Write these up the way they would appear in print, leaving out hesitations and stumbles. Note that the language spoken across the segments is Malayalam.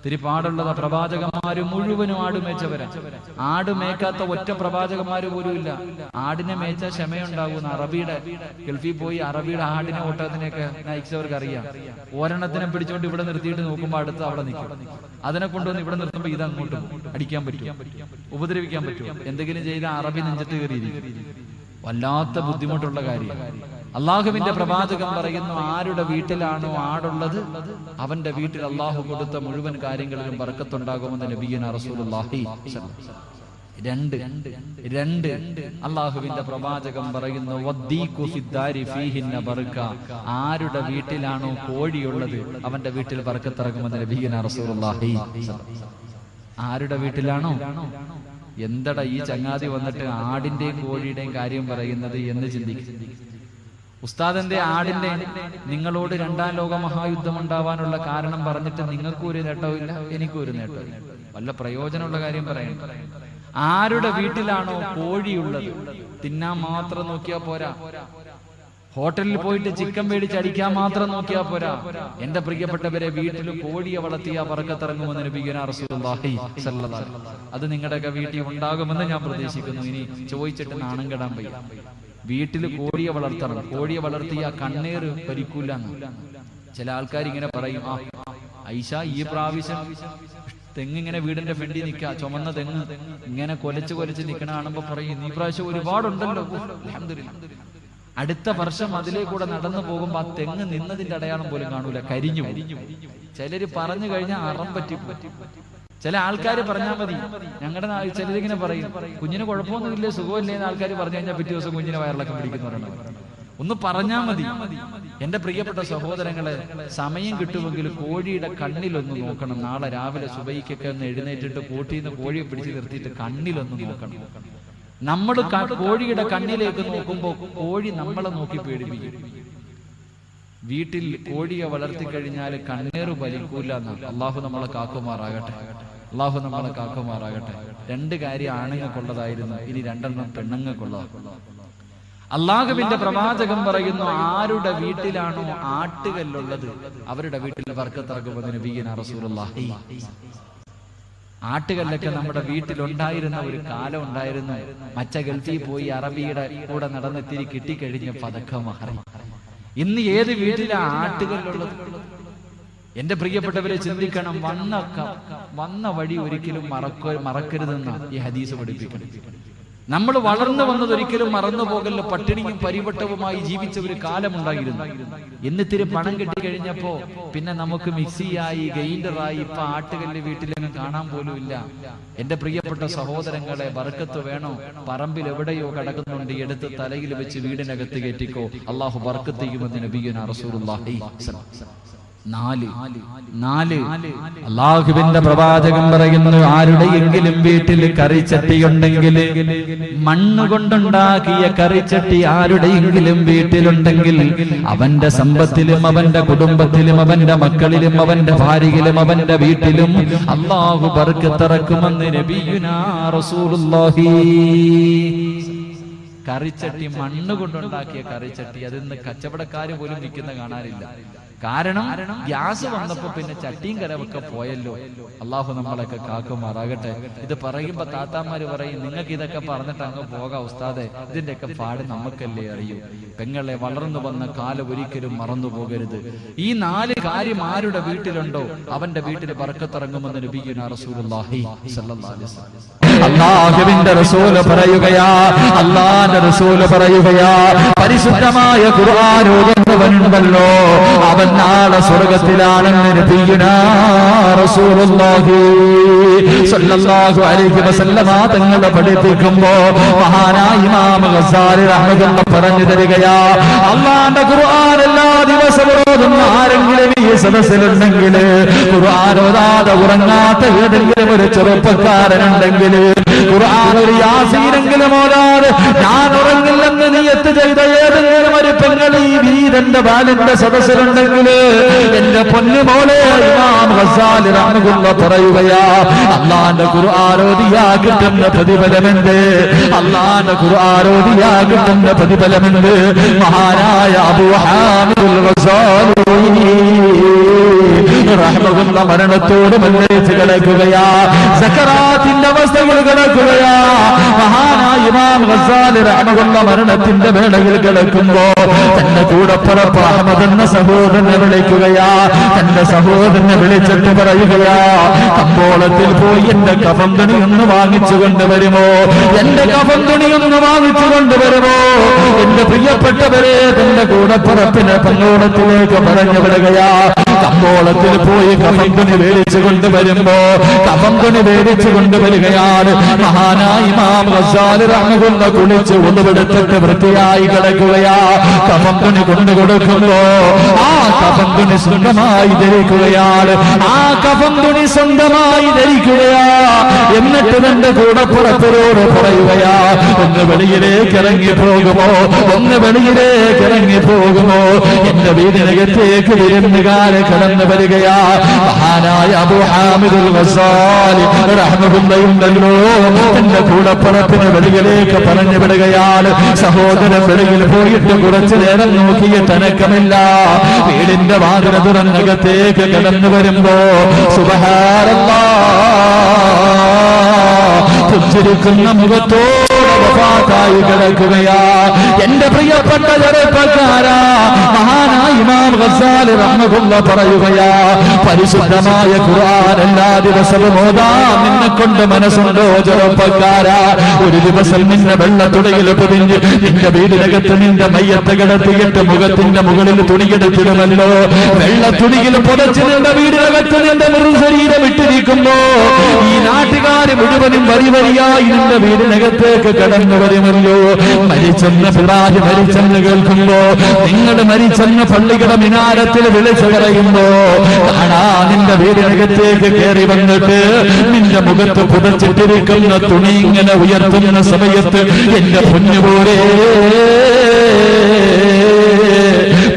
തിരുപ്പാടുള്ളത് പ്രവാചകന്മാര് മുഴുവനും ആട് മേച്ചവരാ. ആട് മേക്കാത്ത ഒറ്റ പ്രവാചകന്മാര് പോലും ഇല്ല. ആടിനെ മേച്ച ക്ഷമയുണ്ടാകുന്ന അറബിയുടെ ഗൾഫിൽ പോയി അറബിയുടെ ആടിനെ ഒട്ടകത്തിനെയൊക്കെ നയിച്ചവർക്ക് അറിയാം. ഒരെണ്ണത്തിനെ പിടിച്ചുകൊണ്ട് ഇവിടെ നിർത്തിയിട്ട് നോക്കുമ്പോ അടുത്ത് അവിടെ നിൽക്കും. അതിനെ കൊണ്ടുവന്ന് ഇവിടെ നിർത്തുമ്പോ ഇതങ്ങോട്ട് അടിക്കാൻ പറ്റും, ഉപദ്രവിക്കാൻ പറ്റും. എന്തെങ്കിലും ചെയ്ത അറബി നെഞ്ചത്ത് കയറിയിരിക്കും. വല്ലാത്ത ബുദ്ധിമുട്ടുള്ള കാര്യം. അള്ളാഹുവിന്റെ പ്രവാചകൻ പറയുന്നു, ആരുടെ വീട്ടിലാണോ ആടുള്ളത് അവന്റെ വീട്ടിൽ അള്ളാഹു കൊടുത്ത മുഴുവൻ കാര്യങ്ങളിലും ബർക്കത്തുണ്ടാകുമെന്ന് നബിയുനാ റസൂലുള്ളാഹി. രണ്ട് അള്ളാഹുവിന്റെ പ്രവാചകൻ പറയുന്നു, വദ്ദീഖു ഫിദ്ദാരി ഫീഹിന്ന ബർക. ആരുടെ വീട്ടിലാണോ കോഴിയുള്ളത് അവന്റെ വീട്ടിൽ ബർക്കത്തിറങ്ങുമെന്ന് നബിയുനാ റസൂലുള്ളാഹി. ആരുടെ വീട്ടിലാണോ? എന്തടാ ഈ ചങ്ങാതി വന്നിട്ട് ആടിന്റെയും കോഴിയുടെയും കാര്യം പറയുന്നത് എന്ന് ചിന്തിക്കും. ഉസ്താദിന്റെ ആടിന്റെ നിങ്ങളോട് രണ്ടാം ലോക മഹായുദ്ധം ഉണ്ടാവാനുള്ള കാരണം പറഞ്ഞിട്ട് നിങ്ങൾക്കും ഒരു നേട്ടവുമില്ല, എനിക്കും ഒരു നേട്ടമില്ല. വല്ല പ്രയോജനമുള്ള കാര്യം പറയണം. ആരുടെ വീട്ടിലാണോ കോഴിയുള്ളത് തിന്നാൻ മാത്രം നോക്കിയാ പോരാ, ഹോട്ടലിൽ പോയിട്ട് ചിക്കൻ മേടിച്ച് അടിക്കാൻ മാത്രം നോക്കിയാ പോരാ. എന്റെ പ്രിയപ്പെട്ടവരെ, വീട്ടിൽ കോഴിയെ വളർത്തിയ ബർക്കത്തിറങ്ങുമെന്ന് നബിയുനാ റസൂലുള്ളാഹി സ്വല്ലല്ലാഹു അലൈഹി വസല്ലം. അത് നിങ്ങളുടെയൊക്കെ വീട്ടിൽ ഉണ്ടാകുമെന്ന് ഞാൻ പ്രതീക്ഷിക്കുന്നു. ഇനി ചോദിച്ചിട്ട് നാണം കെടാൻ വയ്യ. വീട്ടിൽ കോഴിയെ വളർത്തണം. കോഴിയെ വളർത്തിയ കണ്ണീർ പരിക്കൂല. ചില ആൾക്കാർ ഇങ്ങനെ പറയും, ഐഷ ഈ പ്രാവശ്യം തെങ്ങിങ്ങനെ വീടിന്റെ ഫ്രണ്ടിൽ നിൽക്കുക, ചുമന്ന തെങ്ങ് ഇങ്ങനെ കൊലച്ച് നിൽക്കണ കാണുമ്പോ പറയും, ഈ പ്രാവശ്യം ഒരുപാടുണ്ടല്ലോ, അൽഹംദുലില്ലാഹ്. അടുത്ത വർഷം അതിലേക്കൂടെ നടന്നു പോകുമ്പോ ആ തെങ്ങ് നിന്നതിന്റെ അടയാളം പോലും കാണൂല, കരിഞ്ഞു. ചിലര് പറഞ്ഞു കഴിഞ്ഞാൽ അറം പറ്റി. ചില ആൾക്കാർ പറഞ്ഞാൽ മതി. ഞങ്ങളുടെ ചിലരിങ്ങനെ പറയും, കുഞ്ഞിന് കുഴപ്പമൊന്നുമില്ലേ, സുഖമില്ലേ എന്ന് ആൾക്കാർ പറഞ്ഞു കഴിഞ്ഞാൽ പിറ്റേ ദിവസം കുഞ്ഞിനെ വയറിളക്കം പിടിക്കുന്നവരാണ്. ഒന്ന് പറഞ്ഞാൽ മതി. എന്റെ പ്രിയപ്പെട്ട സഹോദരങ്ങളെ, സമയം കിട്ടുമെങ്കിൽ കോഴിയുടെ കണ്ണിലൊന്ന് നോക്കണം. നാളെ രാവിലെ സുബഹിക്കൊക്കെ ഒന്ന് എഴുന്നേറ്റിട്ട് കൂട്ടിന്ന് കോഴിയെ പിടിച്ച് നിർത്തിയിട്ട് കണ്ണിലൊന്ന് നോക്കണം. നമ്മൾ കോഴിയുടെ കണ്ണിലേക്ക് നോക്കുമ്പോൾ കോഴി നമ്മളെ നോക്കി പേടിപ്പിക്കും. വീട്ടിൽ കോഴിയെ വളർത്തിക്കഴിഞ്ഞാൽ കണ്ണേറ് വലിക്കൂല എന്നാണ്. അള്ളാഹു നമ്മളെ കാക്കുമാറാകട്ടെ, അള്ളാഹു നമ്മളെ കാക്കുമാറാകട്ടെ. രണ്ട് കാര്യം ആണുങ്ങൾക്കുള്ളതായിരുന്നു, ഇനി രണ്ടെണ്ണം പെണ്ണുങ്ങൾക്കുള്ളതാണ്. അള്ളാഹുവിന്റെ പ്രവാചകൻ പറയുന്നു, ആരുടെ വീട്ടിലാണോ ആട്ടുകല്ലുള്ളത് അവരുടെ വീട്ടിൽ ബർക്കത്തിറങ്ങുമെന്ന് നബിയുനാ റസൂലുള്ളാഹി. ആട്ടുകല്ലൊക്കെ നമ്മുടെ വീട്ടിലുണ്ടായിരുന്ന ഒരു കാലം ഉണ്ടായിരുന്നു. മച്ച ഗൾഫിൽ പോയി അറബിയുടെ കൂടെ നടന്നെത്തിരി കിട്ടിക്കഴിഞ്ഞ പതക്കം മാറി. ഇന്ന് ഏത് വീട്ടിലാ ആട്ടുകല്ലുള്ളത്? എന്റെ പ്രിയപ്പെട്ടവരെ ചിന്തിക്കണം. വന്ന വഴി ഒരിക്കലും മറക്കരുതെന്ന് ഈ ഹദീസ് പഠിപ്പിക്കണം. നമ്മൾ വളർന്നു വന്നത് ഒരിക്കലും മറന്നു പോകല്ലോ. പട്ടിണിയും പരിവട്ടവുമായി ജീവിച്ച ഒരു കാലമുണ്ടായിരുന്നു. എന്നിത്തിരി പണം കിട്ടിക്കഴിഞ്ഞപ്പോ പിന്നെ നമുക്ക് മിക്സിയായി, ഗ്രൈൻഡറായി. ഇപ്പൊ ആട്ടുകല്ല് വീട്ടിലൊന്നും കാണാൻ പോലും ഇല്ല. എന്റെ പ്രിയപ്പെട്ട സഹോദരങ്ങളെ, ബർക്കത്ത് വേണോ? പറമ്പിൽ എവിടെയോ കിടക്കുന്നുണ്ട്, എടുത്ത് തലയിൽ വെച്ച് വീടിനകത്ത് കയറ്റിക്കോ, അള്ളാഹു ബർക്കത്ത് ചെയ്യുമെന്ന് നബിയുനാ റസൂലുള്ളാഹി. നാല് അല്ലാഹുവിന്റെ പ്രവാചകൻ പറയുന്നു, ആരുടെയെങ്കിലും വീട്ടിൽ കറിച്ചട്ടിയുണ്ടെങ്കിൽ, മണ്ണുകൊണ്ടുണ്ടാക്കിയ കറിച്ചട്ടി ആരുടെയെങ്കിലും വീട്ടിലുണ്ടെങ്കിൽ, അവന്റെ സമ്പത്തിലും അവന്റെ കുടുംബത്തിലും അവന്റെ മക്കളിലും അവന്റെ ഭാര്യയിലും അവന്റെ വീട്ടിലും അല്ലാഹു ബർക്കത്തിറക്കുമെന്ന് നബിയുനാ റസൂലുള്ളാഹി. കറിച്ചട്ടി, മണ്ണുകൊണ്ടുണ്ടാക്കിയ കറിച്ചട്ടി, അതിന്ന് കച്ചവടക്കാര് പോലും വിൽക്കുന്ന കാണാനില്ല. കാരണം ഗ്യാസ് വന്നപ്പോ പിന്നെ ചട്ടിയും കരവൊക്കെ പോയല്ലോ. അള്ളാഹു നമ്മളൊക്കെ കാക്കുമാറാകട്ടെ. ഇത് പറയുമ്പോ താത്താമാര് പറയും, നിങ്ങൾക്ക് ഇതൊക്കെ പറഞ്ഞിട്ട് അങ്ങ് പോകാം ഉസ്താദെ, ഇതിന്റെയൊക്കെ പാട് നമുക്കല്ലേ അറിയൂ. പെങ്ങളെ, വളർന്നു വന്ന കാലം ഒരിക്കലും മറന്നു പോകരുത്. ഈ 4 കാര്യം ആരുടെ വീട്ടിലുണ്ടോ അവന്റെ വീട്ടിൽ ബർക്കത്തിറങ്ങുമെന്ന് നബിയുനാ റസൂലുള്ളാഹി സ്വല്ലല്ലാഹു അലൈഹി വസല്ലം. അല്ലാഹുവിന്റെ റസൂല് പറയുകയാ, അല്ലാഹുവിന്റെ റസൂല് പറയുകയാ, പരിശുദ്ധമായ ഖുർആൻ ഓതുന്നവനുണ്ടല്ലോ അവൻ നാളെ സ്വർഗ്ഗത്തിലാണെന്ന് നബിയുനാ റസൂലുള്ളാഹി സ്വല്ലല്ലാഹു അലൈഹി വസല്ലം തങ്ങൾ പഠിപ്പിക്കുമ്പോ മഹാനായ ഇമാം ഗസാലി റഹ്മത്തുള്ളാഹി പറഞ്ഞു തരികയാ, അല്ലാഹുവിന്റെ ഖുർആൻ എല്ലാ ദിവസവും ഓതുന്ന ആരെങ്കിലും ഈ സദസ്സിലുണ്ടെങ്കിൽ, ഖുർആൻ ഓതാതെ ഉറങ്ങാത്ത ഏതെങ്കിലും ഒരു ചെറുപ്പക്കാരനുണ്ടെങ്കിൽ, ഖുർആൻ ഒരു യാസീനെങ്കിലും ഓതാതെ ഞാൻ ഉറങ്ങില്ലെന്ന് നിയത്ത് ചെയ്ത ഏതെങ്കിലും ഒരു പെങ്ങൾ ഈ വീരന്റെ ബാലിന്റെ സദസ്സിലുണ്ടെങ്കിൽ, എന്റെ പൊന്നുമോളെ ഇമാം ഗസാലി റഹ്മത്തുള്ളാഹി പറയുകയാ, അല്ലാഹുവിന്റെ ഖുർആൻ ഓതിയാ കിട്ടുന്ന പ്രതിഫലമെന്ത്, അല്ലാഹുവിന്റെ ഖുർആൻ ഓതിയാ കിട്ടുന്ന പ്രതിഫലമെന്ത്. മഹാനായ അബൂ ഹാമിദുൽ ഗസാലി റഹ്മത്തുള്ള മരണത്തോട് മല്ലരിച്ച് കിടക്കുകയാ, സക്കറാത്തിന്റെ അവസ്ഥകൾ കിടക്കുകയാ. മഹാനായ ഇമാം ഗസാലി റഹ്മത്തുള്ള മരണത്തിന്റെ വേളയിൽ കിടക്കുമ്പോ തന്റെ കൂടപ്പുറപ്പ് അഹ്മദ് എന്ന സഹോദരനെ വിളിക്കുകയാ. തന്റെ സഹോദരനെ വിളിച്ചിട്ട് പറയുകയാ, കമ്പോളത്തിൽ പോയി എന്റെ കഫം തുണി ഒന്ന് വാങ്ങിച്ചു കൊണ്ടുവരുമോ, എന്റെ കഫം തുണി ഒന്ന് വാങ്ങിച്ചു കൊണ്ടുവരുമോ. എന്റെ പ്രിയപ്പെട്ടവരെ, തന്റെ കൂടപ്പുറപ്പിനെ പങ്കോളത്തിലേക്ക് പറഞ്ഞു വിടുകയാ. കമ്പോളത്തിൽ പോയി കഫം തുണി മേടിച്ചു കൊണ്ടുവരുമ്പോ കഫം തുണി മേടിച്ചു കൊണ്ടുവരികയാണ്. മഹാനായ ഇമാം ഗസാലി റഹ്മത്തുള്ള കുളിച്ച് ഒന്നുപെടുത്തിട്ട് വൃത്തിയായി കിടക്കുകയാ. കഫം തുണി കൊണ്ടു കൊടുക്കുമ്പോ ആ കഫം തുണി സ്വന്തമായി ധരിക്കുകയാണ്. ആ കഫം തുണി സ്വന്തമായി ധരിക്കുകയാ. എന്നിട്ട് തന്റെ കൂടപ്പുറപ്പിനോട് പറയുകയാ, ഒന്ന് വെളിയിലേക്ക് ഇറങ്ങി പോകുമോ, ഒന്ന് വെളിയിലേക്ക് ഇറങ്ങി പോകുമോ. എന്റെ വീടിനകത്തേക്ക് വിരുന്നുകാരെ കടന്നു വരികയാ. മഹാനായ അബൂ ഹാമിദുൽ ഗസാലി റഹ്മത്തുള്ളയുണ്ടല്ലോ, തന്റെ കൂടപ്പുറപ്പിന് വെളിയിലേക്ക് പറഞ്ഞു വിടുകയാണ്. സഹോദരൻ വെളിയിൽ പോയിട്ട് കുറച്ചു നേരം നോക്കിയ തനക്കമില്ല. വീടിന്റെ വാതിൽ തുറന്നകത്തേക്ക് കടന്നു വരുമ്പോ സുബ്ഹാനല്ലാഹ്, പുഞ്ചിരിക്കുന്ന മുഖത്തോടെ വഫാത്തായി കിടക്കുകയാ. എന്റെ പ്രിയപ്പെട്ട ചെറുപ്പക്കാരാ, മഹാനായ ഇമാം ഗസാലി റഹ്മത്തുള്ള പറയുകയാ, പരിശുദ്ധമായ ഖുർആൻ എല്ലാ ദിവസവും ഓതാൻ നിന്നെ കൊണ്ട് മനസ്സുണ്ടോ ചെറുപ്പക്കാരാ? ഒരു ദിവസം നിന്നെ വെള്ളത്തുണിയിൽ പൊതിഞ്ഞ് നിന്റെ വീടിനകത്ത് നിന്റെ മയ്യത്ത് കിടത്തിയിട്ട് മുഖത്തിന്റെ മുകളിൽ തുണിയെടുത്തിടുമല്ലോ. വെള്ളത്തുണിയിൽ പൊതച്ച് നിന്റെ വീടിനകത്ത് നിന്റെ മൃതശരീരം ഇട്ടിരിക്കുമ്പോ ഈ നാട്ടുകാര് മുഴുവനും വരിവരിയായി നിന്റെ വീടിനകത്തേക്ക് കടന്നു വരുമല്ലോ. മരിച്ചെന്ന് പിതാജ് മരിച്ചെന്ന് കേൾക്കുമ്പോ, നിങ്ങൾ മരിച്ചെന്ന് പള്ളിയുടെ മിനാരത്തിൽ വിളിച്ചു പറയുമ്പോ കാണാ നിന്റെ വീടിനകത്തേക്ക് കയറി വന്നിട്ട് നിന്റെ മുഖത്ത് പുതച്ചിട്ടിരിക്കുന്ന തുണി ഇങ്ങനെ ഉയർത്തുന്ന സമയത്ത് എന്റെ പൊന്നുപോലെ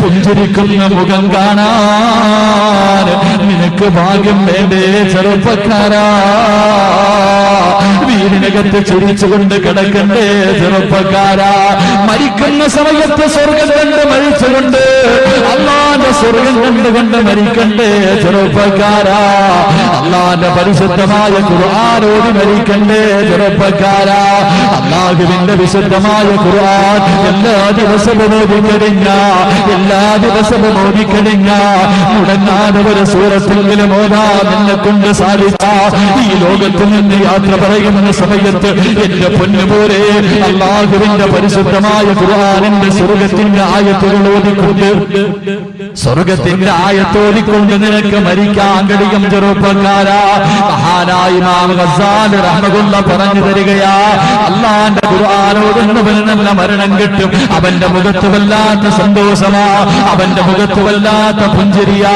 പുഞ്ചിരിക്കുന്ന മുഖം കാണാൻ നിനക്ക് ഭാഗ്യം വേണ്ടേ ചെറുപ്പക്കാരാ? വീടിനകത്ത് ചിരിച്ചുകൊണ്ട് കിടക്കണ്ടേ ചെറുപ്പക്കാരാ? മരിക്കുന്ന സമയത്ത് സ്വർഗം കണ്ട് മരിച്ചുകൊണ്ട് അള്ളാന്റെ സ്വർഗം കണ്ടുകൊണ്ട് മരിക്കണ്ടേ ചെറുപ്പക്കാരാ? അള്ളാന്റെ പരിശുദ്ധമായ ഖുർആനോട് മരിക്കണ്ടേ ചെറുപ്പക്കാരാ? അള്ളാഹുവിന്റെ വിശുദ്ധമായ ഖുർആൻ എല്ലാ ദിവസവും ഓതിക്കഴിഞ്ഞ മുടങ്ങാതെ ഒരു സൂറത്തെങ്കിലും ഓതാൻ എന്നെ കൊണ്ട് സാധിച്ച ഈ ലോകത്ത് നിന്ന് യാത്ര പറയുന്ന സമയത്ത് എന്റെ പൊന്നുപോലെ അള്ളാഹുവിന്റെ പരിശുദ്ധമായ ഖുർആനിന്റെ സ്വർഗത്തിന്റെ ആയത്തുകൾ ഓതിക്കൊണ്ട് നിനക്ക് മരിക്കാൻ കഴിയും ചെറുപ്പക്കാരാ. മഹാനായ ഇമാം ഗസാലി റഹ്മത്തുള്ള പറഞ്ഞു തരികയാ, അള്ളാന്റെ ഖുർആനോടുന്നവന് നല്ല മരണം കിട്ടും. അവന്റെ മുഖത്ത് വല്ലാത്ത സന്തോഷമാ, അവന്റെ മുഖത്ത് വല്ലാത്ത പുഞ്ചിരിയാ.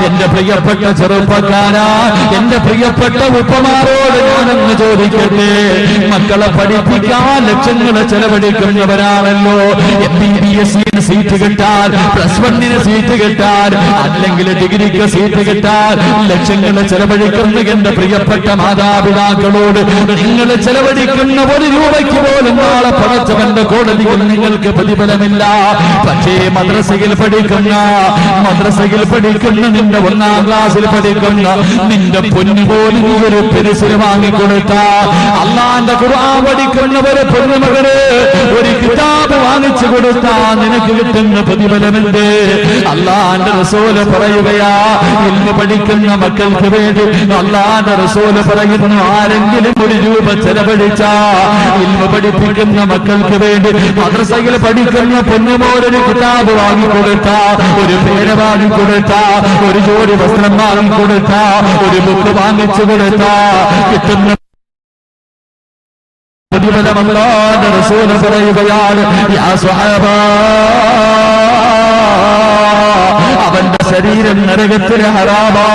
എന്റെ പ്രിയപ്പെട്ട ചെറുപ്പക്കാരാ, എന്റെ പ്രിയപ്പെട്ട ഉപ്പമാരോട് ഞാനൊന്ന് ചോദിക്കട്ടെ, മക്കളെ പഠിപ്പിക്കാൻ ലക്ഷങ്ങൾ ചെലവഴിക്കുന്നവരാണല്ലോ. MBBS സീറ്റ് കിട്ടാൻ, +1 സീറ്റ് കിട്ടാൻ, അല്ലെങ്കിൽ ഡിഗ്രിക്ക് സീറ്റ് കിട്ടാൻ ലക്ഷങ്ങൾ ചെലവഴിക്കുന്ന എന്റെ പ്രിയപ്പെട്ട മാതാപിതാക്കളോട് നിങ്ങൾ ചെലവഴിക്കുന്ന 1 രൂപയ്ക്ക് പോലും നാളെ പടച്ചവന്റെ കോടതിയിൽ നിങ്ങൾക്ക് പ്രതിഫലമില്ല. പക്ഷേ മദ്രസയിൽ പഠിക്കുന്ന നിന്റെ 1ാം ക്ലാസ്സിൽ പഠിക്കുന്ന നിന്റെ പൊന്നുപോലും ഒരു പെൻസിൽ വാങ്ങിക്കൊടുത്ത, അള്ളാന്റെ ഖുർആൻ പഠിക്കുന്ന ഒരു പൊന്നുമകന് ഒരു കിതാബ് വാങ്ങിച്ചു കൊടുത്താ നിനക്ക് കിട്ടുന്ന പ്രതിഫലമുണ്ട്. അള്ളാന്റെ റസൂല് പറയുകയാ, ഇൽമു പഠിക്കുന്ന മക്കൾക്ക് വേണ്ടി അള്ളാന്റെ റസൂല് പറയുന്നു, ആരെങ്കിലും 1 രൂപ ചെലവഴിച്ച ഇൽമു പഠിപ്പിക്കുന്ന മക്കൾക്ക് വേണ്ടി മദ്രസയിൽ പഠിക്കുന്ന പൊന്നുമോരൊരു കിതാബ് വാങ്ങിക്കൊടുത്ത, ഒരു പേന വാങ്ങിക്കൊടുത്ത, ഒരു ജോഡി വസ്ത്രം വാങ്ങിക്കൊടുത്ത, ഒരു ബുക്ക് വാങ്ങിച്ചു കൊടുത്ത കിട്ടുന്ന പ്രതിഫലം അല്ലാഹുവിന്റെ റസൂൽ പറയുകയാണ്. യാ സ്വഹാബാ, അവന്റെ ശരീരം നരകത്തിലെ ഹറാമാ.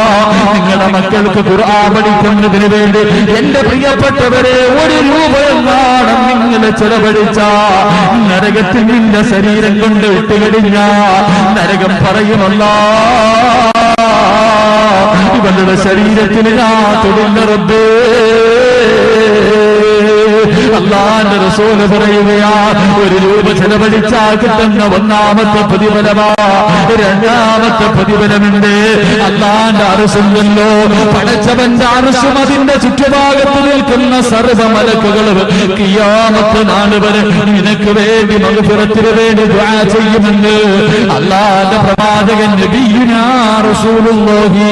നിങ്ങളുടെ മക്കൾക്ക് ഖുർആൻ പഠിക്കുന്നതിന് വേണ്ടി എന്റെ പ്രിയപ്പെട്ടവരെ 1 രൂപ എന്നാണ് നിങ്ങൾ ചെലവഴിച്ച നരകത്തിൽ നിന്റെ ശരീരം കൊണ്ട് ഇട്ടുകഴിഞ്ഞ നരകം പറയുമല്ല, ഇവരുടെ ശരീരത്തിൽ ഞാൻ തൊടുന്ന റബ്ബേ അല്ലാഹുവിന്റെ റസൂൽ പറയുകയാ, 1 രൂപ ചെലവഴിച്ചാൽ കിട്ടുന്ന ഒന്നാമത്തെ പ്രതിഫലമാ. രണ്ടാമത്തെ പ്രതിഫലമുണ്ട്, അല്ലാഹുവിന്റെ അർശുണ്ടല്ലോ, പടച്ചവന്റെ അർശും അതിന്റെ ചുറ്റുഭാഗത്ത് നിൽക്കുന്ന സർവ്വ മലക്കുകളും ഖിയാമത്ത് നാൾ വരെ നിനക്ക് വേണ്ടി മഗ്ഫിറത്തിന് വേണ്ടി ദുആ ചെയ്യുമെന്ന് അല്ലാഹുവിന്റെ പ്രവാചകൻ നബിയുനാ റസൂലുള്ളാഹി